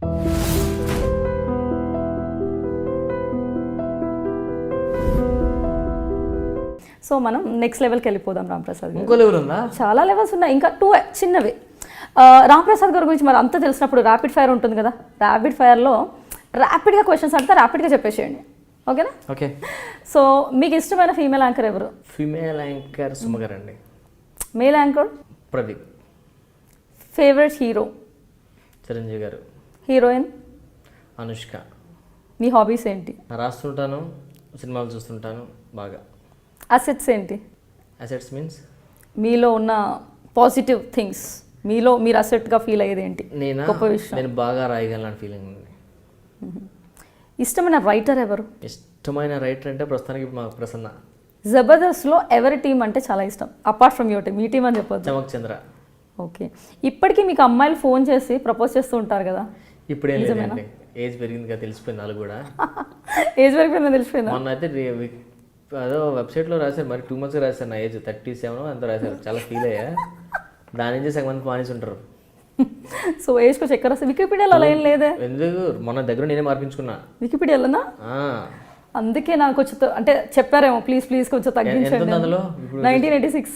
So మనం next లెవెల్కి వెళ్ళిపోదాం రాంప్రసాద్ గారు. ఇంకో లెవెల్ ఉందా? చాలా లెవెల్స్ ఉన్నాయి, ఇంకా 2 చిన్నవి. రాంప్రసాద్ గారి గురించి మరి అంతా తెలిసినప్పుడు ర్యాపిడ్ ఫైర్ ఉంటుంది కదా, ర్యాపిడ్ ఫైర్లో ర్యాపిడ్గా క్వశ్చన్స్ అడితే ర్యాపిడ్గా చెప్పేసేయండి, ఓకేనా? ఓకే. సో మీకు ఇష్టమైన ఫీమేల్ యాంకర్ ఎవరు? ఫీమేల్ యాంకర్ సుమ గారు అండి. Male anchor? Pradeep. Favourite hero? Chiranjeevi గారు. హీరోయిన్? అనుష్క. మీ హాబీస్ ఏంటి? రాస్తుంటాను, సినిమాలు చూస్తుంటాను బాగా. అసెట్స్ ఏంటి? అసెట్స్ మీన్స్ మీలో ఉన్న పాజిటివ్ థింగ్స్, మీలో మీరు అసెట్గా ఫీల్ అయ్యేది ఏంటి? గొప్ప విషయం. నేను బాగా రాయగలను ఫీలింగ్ ఉంది. ఇష్టమైన రైటర్ ఎవరు? ఇష్టమైన రైటర్ అంటే ప్రస్తుతానికి మా ప్రసన్న. జబర్దస్త్లో ఎవరి టీం అంటే చాలా ఇష్టం apart from your team? Me team అని చెప్పొచ్చు. చమక్ చంద్ర. ఓకే. ఇప్పటికీ మీకు అమ్మాయిలు ఫోన్ చేసి ప్రపోజ్ చేస్తూ ఉంటారు కదా? ఇప్పుడు ఏం లేదండి, ఏజ్ పెరిగింది కదా, తెలిసిపోయింది వాళ్ళు కూడా. ఏజ్ పెరిగిపోయిందా? తెలిసిపోయిందా? మొన్న అయితే అదో వెబ్సైట్లో రాశారు, మరి 2 months రాశారు నా ఏజ్ 37 అంత రాశారు. చాలా ఫీల్ అయ్యా. దాని నుంచి సగం మంది మానేసి ఉంటారు. సో ఏజ్కి చెక్కర్ వస్తే వికీపీడియాలో అలా ఏం లేదే? ఎందుకు, మొన్న దగ్గర నేనే మార్పించుకున్నా వికీపీడియాలోనా? అందుకే నాకు కొంచెం అంటే చెప్పారేమో ప్లీజ్ కొంచెం తగ్గించండి. అందులో 1986.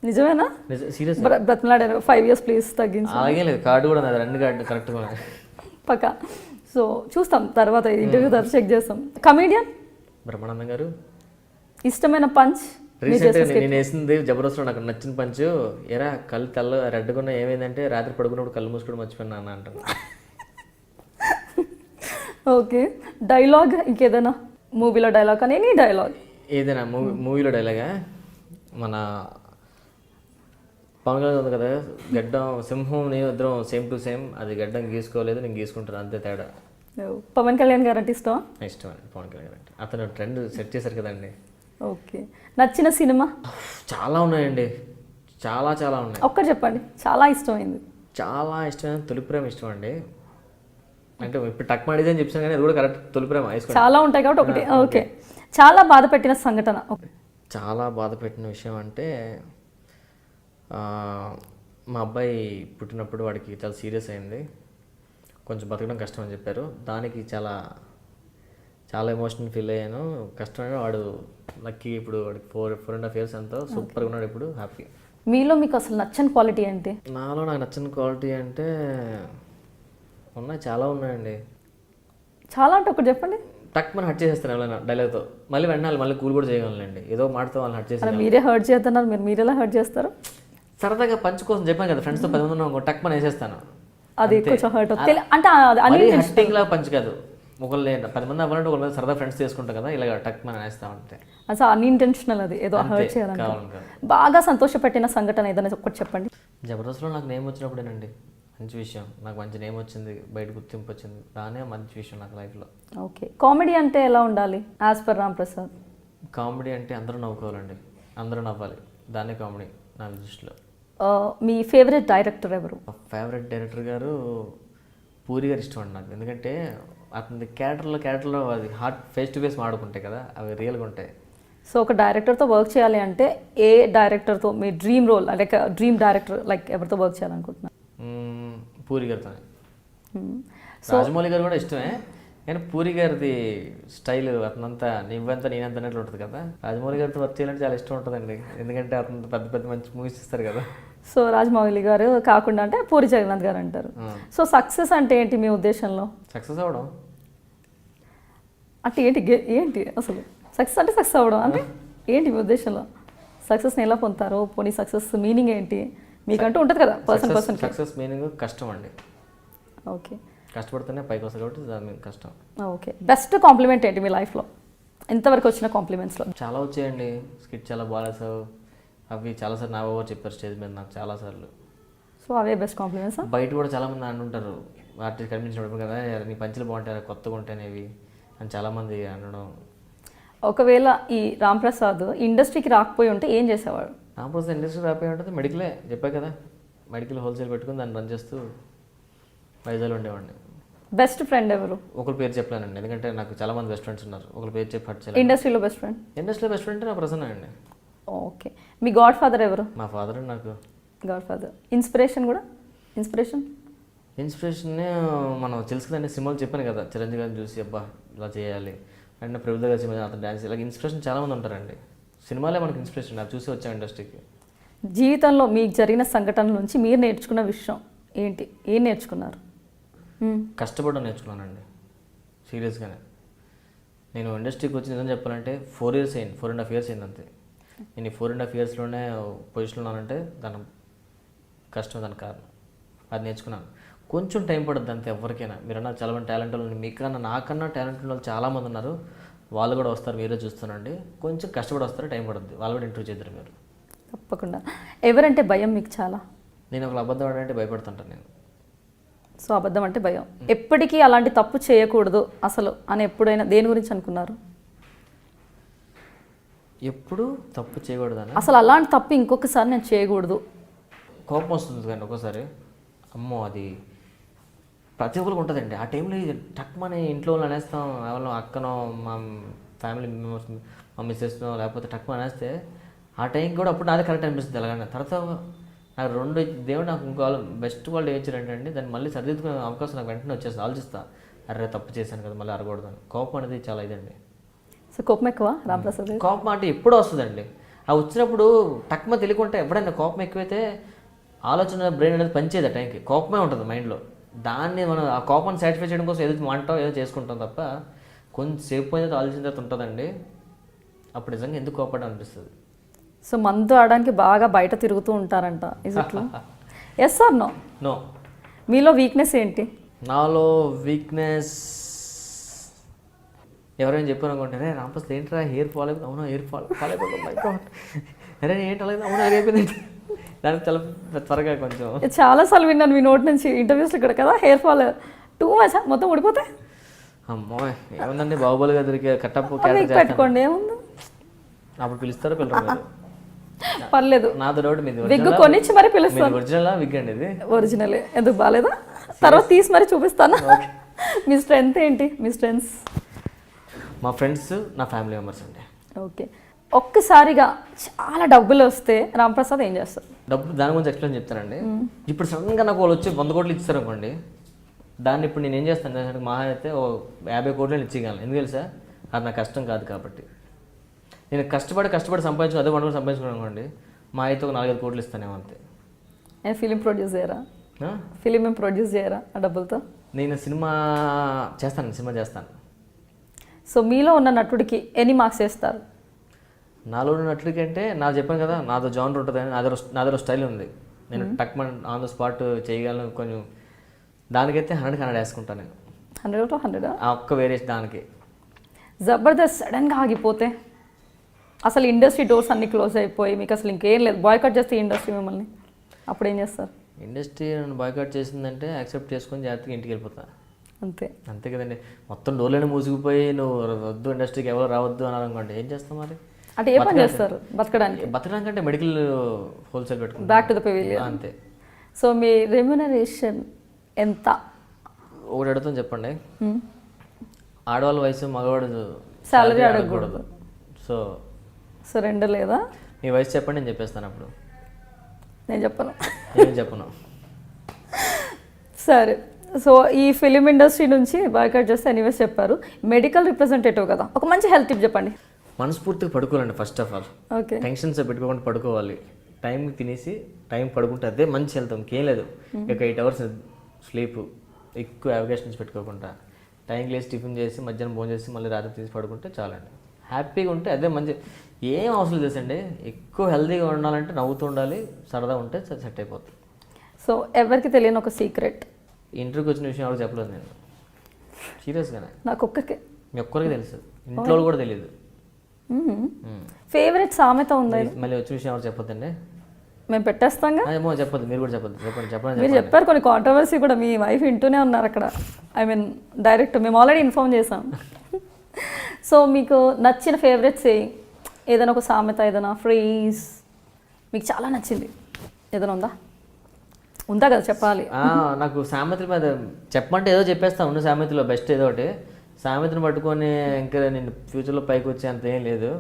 నిజమేనా? సీరియస్ బ్రతిమలాడారు 5 years ప్లీజ్ తగ్గించండి. అలాగే లేదు, కార్డు కూడా నాది, 2 కార్డు కరెక్ట్గా పక్కా. సో చూస్తాం తర్వాత, ఇంటర్వ్యూ తర్వాత చెక్ చేస్తాం. కమీడియన్? బ్రహ్మానందం గారు. ఇష్టమైన పంచ్? రీసెంట్గా నేను వేసింది జబర్దస్త్లో నాకు నచ్చిన పంచ్, ఎరా కళ్ళు తెల్ల రెడ్డుకున్న ఏమైందంటే రాత్రి పడుకున్నప్పుడు కళ్ళు మూసుకొని మర్చిపోయినా అన్న అంటాను. ఓకే. డైలాగ్ ఇంకేదైనా మూవీలో డైలాగ్ కానీ ఎనీ డైలాగ్ ఏదైనా మూవీలో డైలాగా? మన పవన్ కళ్యాణ్ ఉంది కదా, గడ్డం సింహం నేను ఇద్దరం సేమ్ టు సేమ్, అది గడ్డం గీసుకోలేదు, నేను గీసుకుంటాను, అంతే తేడా. పవన్ కళ్యాణ్ గారు అంటే ఇష్టం? ఇష్టం అండి పవన్ కళ్యాణ్ గారు అంటే. అతను ట్రెండ్ సెట్ చేశారు కదండి. ఓకే. నచ్చిన సినిమా? చాలా ఉన్నాయండి, చాలా ఉన్నాయి. ఒక్కటి చెప్పండి చాలా ఇష్టమైంది. చాలా ఇష్టమైన తొలి ప్రేమ ఇష్టం అండి. అంటే ఇప్పుడు టక్ మాడిదే అని చెప్పాను కానీ అది కూడా కరెక్ట్, తొలి ప్రేమ చాలా ఉంటాయి కాబట్టి ఒకటి. ఓకే. చాలా బాధ పెట్టిన సంఘటన? చాలా బాధ పెట్టిన విషయం అంటే మా అబ్బాయి పుట్టినప్పుడు వాడికి చాలా సీరియస్ అయింది, కొంచెం బతకడం కష్టం అని చెప్పారు. దానికి చాలా ఎమోషనల్ ఫీల్ అయ్యాను. కష్టమైన వాడు లక్కీ, ఇప్పుడు వాడికి 4.5 years ఎంతో సూపర్గా ఉన్నాడు, ఇప్పుడు హ్యాపీ. మీలో మీకు అసలు నచ్చని క్వాలిటీ ఏంటి? నాలో నాకు నచ్చని క్వాలిటీ అంటే చాలా ఉన్నాయండి. చాలా అంటే ఒకటి చెప్పండి. టక్ మనం హర్ట్ చేసేస్తాను ఎవరైనా డైలాగ్తో, మళ్ళీ వెంటనే మళ్ళీ కూల్ కూడా చేయగలండి. ఏదో మాటతో వాళ్ళని హర్ట్ చేసి. మీరే హర్ట్ చేస్తున్నారు, మీరు ఎలా హర్ట్ చేస్తారు? సరదాగా పంచ్ కోసం చెప్పాను కదా, ఫ్రెండ్స్తో 10 మంది ఉన్నాం, టక్ మనం వేసేస్తాను. అది కొంచెం హర్ట్ అంటే హర్టింగ్ లాగా పంచ్ కాదు, ఒకళ్ళు 10 మంది అవ్వాలంటే ఒకళ్ళ మీద సరదా ఫ్రెండ్స్ చేసుకుంటాం కదా, ఇలాగ టక్ మనం వేస్తా ఉంటే అసలు అన్ఇంటెన్షనల్, అది ఏదో హర్ట్ చేయాలంటే. బాగా సంతోషపెట్టిన సంఘటన ఏదైనా ఒకటి చెప్పండి. జబర్దస్త్లో నాకు నేమ్ వచ్చినప్పుడేనండి మంచి విషయం, నాకు మంచి నేమ్ వచ్చింది, బయట గుర్తింపు వచ్చింది, దానే మంచి విషయం నాకు లైఫ్లో. ఓకే. కామెడీ అంటే ఎలా ఉండాలి యాజ్ పర్ రాంప్రసాద్? కామెడీ అంటే అందరూ నవ్వుకోవాలండి, అందరూ నవ్వాలి, దాన్నే కామెడీ నా దృష్టిలో. మీ ఫేవరెట్ డైరెక్టర్ ఎవరు? ఫేవరెట్ డైరెక్టర్ గారు పూరి గారు ఇష్టం అండి నాకు. ఎందుకంటే అతని క్యారెక్టర్లో అది హార్ట్ ఫేస్ టు ఫేస్ మాడుకుంటాయి కదా, అవి రియల్గా ఉంటాయి. సో ఒక డైరెక్టర్తో వర్క్ చేయాలి అంటే ఏ డైరెక్టర్తో మీ dream role, like dream director, like ఎవరితో వర్క్ చేయాలనుకుంటున్నారు? పూరి గారితో. రాజమౌళి గారు కూడా ఇష్టమే, కానీ పూరి గారిది స్టైల్ అతనంతా నువ్వంతా నేనంత అన్నట్లు ఉంటుంది కదా. రాజమౌళి గారితో వర్క్ చేయాలంటే చాలా ఇష్టం ఉంటుందండి, ఎందుకంటే అతను పెద్ద మంచి మూవీస్ ఇస్తారు కదా. సో రాజమౌళి గారు కాకుండా అంటే పూరి జగన్నాథ్ గారు అంటారు. సో సక్సెస్ అంటే ఏంటి మీ ఉద్దేశంలో? సక్సెస్ అవ్వడం అంటే ఏంటి అసలు సక్సెస్ అంటే? సక్సెస్ అవ్వడం అంటే ఏంటి మీ ఉద్దేశంలో? సక్సెస్ని ఎలా పొందుతారు? పోనీ సక్సెస్ మీనింగ్ ఏంటి మీకంటూ ఉంటుంది కదా పర్సన్? సక్సెస్ మీనింగ్ కష్టం అండి. ఓకే. కష్టపడితేనే పైకి వస్తుంది కాబట్టి దాని కష్టం. ఓకే. బెస్ట్ కాంప్లిమెంట్ ఏంటి మీ లైఫ్లో? ఇంతవరకు వచ్చిన కాంప్లిమెంట్స్లో? చాలా వచ్చాయండి. స్కిట్ చాలా బాగాలేసావు, అవి చాలాసార్లు నా ఓవర్ చెప్పారు స్టేజ్ మీద నాకు చాలాసార్లు. సో అవే బెస్ట్ కాంప్లిమెంట్స్? బయట కూడా చాలామంది అంటుంటారు, ఆర్టిస్ట్ కనిపించినప్పుడు కదా నీ పంచులు బాగుంటాయి, కొత్తగా ఉంటాయనేవి అని చాలామంది అనడం. ఒకవేళ ఈ రాంప్రసాద్ ఇండస్ట్రీకి రాకపోయి ఉంటే ఏం చేసేవాడు? రాంప్రసాద్ ఇండస్ట్రీకి రాకపోయి ఉంటుంది మెడికలే, చెప్పాయి కదా, మెడికల్ హోల్సేల్ పెట్టుకుని దాన్ని రన్ చేస్తూ వైజాగ్లో ఉండేవాడిని. బెస్ట్ ఫ్రెండ్ ఎవరు? ఒకరి పేరు చెప్పలేనండి, ఎందుకంటే నాకు చాలా మంది బెస్ట్ ఫ్రెండ్స్ ఉన్నారు, ఒకరి పేరు చెప్పి హట్ చేయాలి. ఇండస్ట్రీలో బెస్ట్ ఫ్రెండ్? ఇండస్ట్రీలో బెస్ట్ ఫ్రెండ్ నా ప్రసన్న అండి. ఓకే. మీ గాడ్ ఫాదర్ ఎవరు? మా ఫాదర్. నాకు గాడ్ ఫాదర్. ఇన్స్పిరేషన్ కూడా? ఇన్స్పిరేషన్ ఇన్స్పిరేషన్ మనం తెలుసు కదండి, సినిమాలు చెప్పాను కదా, చిరంజీవి గారిని చూసి అబ్బా ఇలా చేయాలి అండ్ ప్రభుత్వ గారి సినిమా అతను డ్యాన్స్ ఇలా ఇన్స్పిరేషన్ చాలామంది ఉంటారండి. సినిమాలే మనకి ఇన్స్పిరేషన్, అది చూసి వచ్చాం ఇండస్ట్రీకి. జీవితంలో మీకు జరిగిన సంఘటనల నుంచి మీరు నేర్చుకున్న విషయం ఏంటి? ఏం నేర్చుకున్నారు? కష్టపడడం నేర్చుకున్నానండి సీరియస్గానే. నేను ఇండస్ట్రీకి వచ్చి నిజం చెప్పాలంటే 4 years అయింది, 4.5 years అయింది అంతే. నేను ఈ 4.5 yearsలోనే పొజిషన్లో ఉన్నానంటే దాని కష్టం, దాని కారణం అది నేర్చుకున్నాను. కొంచెం టైం పడుతుంది అంతే ఎవరికైనా. మీరన్నా చాలా మంది టాలెంట్ వాళ్ళు, మీకన్నా నాకన్నా టాలెంట్ ఉన్న వాళ్ళు చాలామంది ఉన్నారు, వాళ్ళు కూడా వస్తారు, మీరే చూస్తానండి. కొంచెం కష్టపడి వస్తారు, టైం పడుతుంది, వాళ్ళు కూడా ఇంటర్వ్యూ చేద్దరు మీరు. తప్పకుండా. ఎవరంటే భయం మీకు చాలా? నేను ఒక అబద్ధం ఆడాలంటే భయపడుతుంటాను నేను. సో అబద్ధం అంటే భయం. ఎప్పటికీ అలాంటి తప్పు చేయకూడదు అసలు అని ఎప్పుడైనా దేని గురించి అనుకున్నారు? ఎప్పుడు తప్పు చేయకూడదని, అసలు అలాంటి తప్పు ఇంకొకసారి నేను చేయకూడదు. కోపం వస్తుంది కానీ ఒక్కోసారి, అమ్మో అది ప్రతి ఒక్కరికి ఉంటుందండి. ఆ టైంలో ఇది టక్మని ఇంట్లో వాళ్ళు అనేస్తాం, ఎవరినో అక్కనో మా ఫ్యామిలీ మెంబర్స్, మా మిస్సెస్నో లేకపోతే టక్మని అనేస్తే ఆ టైంకి కూడా అప్పుడు నాదే కరెక్ట్ అనిపిస్తుంది. అలాగనే తర్వాత నాకు దేవుడు నాకు ఇంకో బెస్ట్ వాళ్ళు ఏమిచ్చారంటే అండి, దాన్ని మళ్ళీ సరిదిద్దుకునే అవకాశం నాకు వెంటనే వచ్చేస్తుంది. ఆలోచిస్తా, అరే తప్పు చేశాను కదా, మళ్ళీ అరగకూడదని. కోపం అనేది చాలా ఇదండి. సో కోపం ఎక్కువ రాంప్రసాద్? కోపం అంటే ఎప్పుడూ వస్తుందండి. ఆ వచ్చినప్పుడు టక్మ తెలియకుంటే ఎప్పుడైనా కోపం ఎక్కువైతే ఆలోచన బ్రెయిన్ అనేది పనిచేయదు. ఆ టైంకి కోపమే ఉంటుంది మైండ్లో. దాన్ని మనం ఆ కోపాన్ని సాటిస్ఫై చేయడం కోసం ఏదో వంటాం ఏదో చేసుకుంటాం తప్ప కొంచెంసేపు పోయిన ఆలోచన తర్వాత ఉంటుందండి. అప్పుడు నిజంగా ఎందుకు కోపడం అనిపిస్తుంది. సో మందు ఆడడానికి బాగా బయట తిరుగుతూ ఉంటారంట, is it true? Yes or no? No. మీలో వీక్నెస్ ఏంటి? నాలో వీక్నెస్ ఎవరైనా చెప్పారు అనుకుంటే, అరే రాంప్రసాద్ ఏంట్రా హెయిర్ ఫాల్ అయిపోయింది. అవునా హెయిర్ ఫాల్ అయిపోతుంది, అరే ఏంటి అలాగే, అవునా అయిపోయింది. దానికి చాలా త్వరగా కొంచెం చాలా సార్లు విన్నాను మీ నోటి నుంచి ఇంటర్వ్యూస్లో ఇక్కడ కదా, హెయిర్ ఫాల్ టూ మచ్ మొత్తం ఊడిపోతే. అమ్మో ఏముందండి, బాహుబలిగా దొరికే కట్టప్పు పెట్టుకోండి, ఏముంది. అప్పుడు పిలుస్తారో పిల్లలు పర్లేదు, నాతో డౌట్ మీది విగ్ కొనిచ్చి మరి పిలుస్తాను. ఒరిజినల్ విగ్ అండి ఇది? ఒరిజినలే. ఎందుకు బాగాలేదా? తర్వాత తీసి మరి చూపిస్తాను. మీ స్ట్రెంగ్త్ ఏంటి? మీ స్ట్రెంగ్స్? మా ఫ్రెండ్స్, నా ఫ్యామిలీ మెంబర్స్ అండి. ఓకే. ఒక్కసారిగా చాలా డబ్బులు వస్తే రాంప్రసాద్ ఏం చేస్తారు? డబ్బు దాని గురించి ఎక్స్ప్లెయిన్ చెప్తానండి. ఇప్పుడు సడన్గా నాకు వాళ్ళు వచ్చి 100 కోట్లు ఇచ్చారు అనుకోండి, దాన్ని ఇప్పుడు నేను ఏం చేస్తాను, మహా అయితే 50 కోట్లు ఇచ్చేయగలను. ఎందుకు తెలుసా? అది నా కష్టం కాదు కాబట్టి. నేను కష్టపడి సంపాదించుకుని అదే వండుకొని సంపాదించుకున్నాను అనుకోండి, మా అయితే ఒక 4-5 కోట్లు ఇస్తానేమో అంతే. ఫిలిం ప్రొడ్యూస్ చేయరా? ఫిలిం ఏం ప్రొడ్యూస్ చేయరా ఆ డబ్బులతో? నేను సినిమా చేస్తాను. సో మీలో ఉన్న నటుడికి ఎన్ని మార్క్స్ వేస్తారు? నాలో ఉన్న నటుడికి అంటే నాకు చెప్పాను కదా, నాదో జానర్ ఉంటుంది, నాదో స్టైల్ ఉంది. నేను టక్మన్ ఆన్ ద స్పాట్ చేయగలను. కొంచెం దానికైతే 100 వేసుకుంటాను నేను. 100 to 100? ఆ ఒక్క వేరియేషన్ దానికి. జబర్దస్త్ సడన్గా ఆగిపోతే, అసలు ఇండస్ట్రీ డోర్స్ అన్ని క్లోజ్ అయిపోయి మీకు అసలు ఇంకేం లేదు, బాయ్కట్ చేస్తే ఇండస్ట్రీ మిమ్మల్ని, అప్పుడు ఏం చేస్తారు? ఇండస్ట్రీ నన్ను బాయ్కట్ చేసిందంటే యాక్సెప్ట్ చేసుకొని జాగ్రత్తగా ఇంటికి వెళ్ళిపోతా. అంతే కదండి. మొత్తం డోర్లను మూసుకుపోయి నువ్వు వద్దు ఇండస్ట్రీకి ఎవరు రావద్దు అని అనుకోండి, ఏం చేస్తాం మరి? అంటే ఏ పని చేస్తారు బతకడానికి? అంటే మెడికల్ హోల్సేల్ పెట్టుకుంటాం. Back to the pavilion. అంతే. సో మీ రెమ్యునరేషన్ ఎంత? ఒకటి అడుగుతాను చెప్పండి. ఆడవాళ్ళ వయసు మగవాడు సాలరీ అడగకూడదు. సో రెండు లేదా? మీ వయసు చెప్పండి, నేను చెప్పేస్తాను. అప్పుడు నేను చెప్పను. నేను చెప్పను. సరే. సో ఈ ఫిలిం ఇండస్ట్రీ నుంచి బాయ్కట్ చేస్తే ఎనీవేస్ చెప్పారు. మెడికల్ రిప్రజెంటేటివ్ కదా, ఒక మంచి హెల్త్ టిప్ చెప్పండి. మనస్ఫూర్తిగా పడుకోవాలండి first of all. Okay. Tensions పెట్టుకోకుండా పడుకోవాలి. టైంకి తినేసి టైం పడుకుంటే అదే మంచి హెల్త్. ఇంకేం లేదు. ఇక 8 hours స్లీప్, ఎక్కువ అవకాశం పెట్టుకోకుండా టైంకి లేసి టిఫిన్ చేసి మధ్యాహ్నం భోజనం చేసి మళ్ళీ రాత్రి తీసి పడుకుంటే చాలండి. హ్యాపీగా ఉంటే అదే మంచి. ఏం అవసరం లేదండి. ఎక్కువ హెల్తీగా ఉండాలంటే నవ్వుతూ ఉండాలి, సరదా ఉంటే సెట్ అయిపోతుంది. సో ఎవరికి తెలియని ఒక సీక్రెట్? ఇంటర్వ్యూకి వచ్చిన విషయం ఎవరికి చెప్పలేదు నేను, సీరియస్గానే. నాకు ఒక్కరికి. మీ ఒక్కరికి తెలుసు, ఇంట్లో కూడా తెలియదు. ఫేవరెట్ సామెత ఉందా? మళ్ళీ వచ్చిన విషయం ఎవరు చెప్పొద్దండి, మేము పెట్టేస్తాంగా. ఏమో చెప్పొద్దు, మీరు కూడా చెప్పొద్దు. చెప్పండి. మీరు చెప్పారు కొన్ని కాంట్రవర్సీ కూడా, మీ వైఫ్ వింటూనే ఉన్నారు అక్కడ. ఐ మీన్ డైరెక్ట్ మేము ఆల్రెడీ ఇన్ఫార్మ్ చేసాం. సో మీకు నచ్చిన ఫేవరెట్ సేయింగ్ ఏదైనా ఒక సామెత, ఏదైనా ఫ్రేజ్ మీకు చాలా నచ్చింది ఏదైనా ఉందా కదా చెప్పాలి. నాకు సామెతల మీద చెప్పమంటే ఏదో చెప్పేస్తాను. ఉన్న సామెతలో బెస్ట్ ఏదో ఒకటి. సామెతను పట్టుకొని ఇంకా నేను ఫ్యూచర్లో పైకి వచ్చే అంత ఏం లేదు.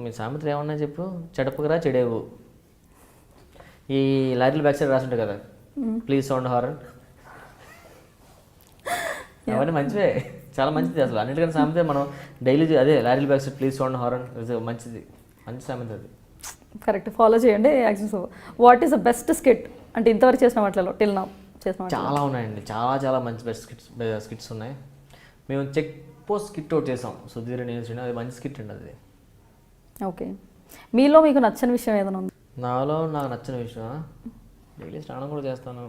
మీ సామెతలు ఏమన్నా చెప్పు. చెడపకరా చెడేవు. ఈ లారీల బ్యాక్ సైడ్ రాసుంటాయి కదా, ప్లీజ్ సౌండ్ హారన్. అవన్నీ మంచివే, చాలా మంచిది అసలు. అన్నిటికంటే సామెత మనం డైలీ అదే lorry back side please sound horn మంచిది, మంచి సామెత అది. కరెక్ట్, ఫాలో చేయండి action. What is the best skit అంటే ఇంతవరకు చేసిన వాటిలో టిల్ నా చేసిన వాటిలో? చాలా ఉన్నాయండి, చాలా చాలా మంచి బెస్ట్ స్కిట్స్ ఉన్నాయి. మేము చెక్ పోస్ట్ స్కిట్ అవుట్ చేసాం సుధీర్ నేను, అది మంచి స్కిట్ అండి అది. ఓకే, మీలో మీకు నచ్చని విషయం ఏదైనా ఉంది? నాలో నాకు నచ్చిన విషయం డైలీ స్నానం కూడా చేస్తాను.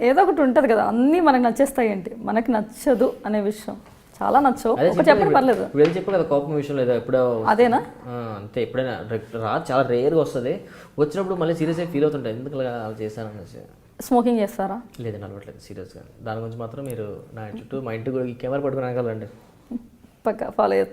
ఏదో ఒకటి ఉంటుంది కదా, అన్నీ మనకు నచ్చేస్తాయి ఏంటి, మనకి నచ్చదు అనే విషయం చాలా నచ్చవు, అదే ఒక చెప్పండి పర్లేదు. ఇప్పుడు ఏదో చెప్పు కదా, కోపం విషయం లేదా ఎప్పుడో అదేనా? అంతే, ఎప్పుడైనా చాలా రేర్గా వస్తుంది. వచ్చినప్పుడు మళ్ళీ సీరియస్గా ఫీల్ అవుతుంటాయి, ఎందుకు అలా చేశాను అనేసి. స్మోకింగ్ చేస్తారా? లేదండి, అలవాట్లేదు సీరియస్గా. దాని గురించి మాత్రం మీరు నా చుట్టూ మా ఇంటికి కూడా కెమెరా పట్టుకుని అనగలండి. పక్క ఫాలో చేస్తాను.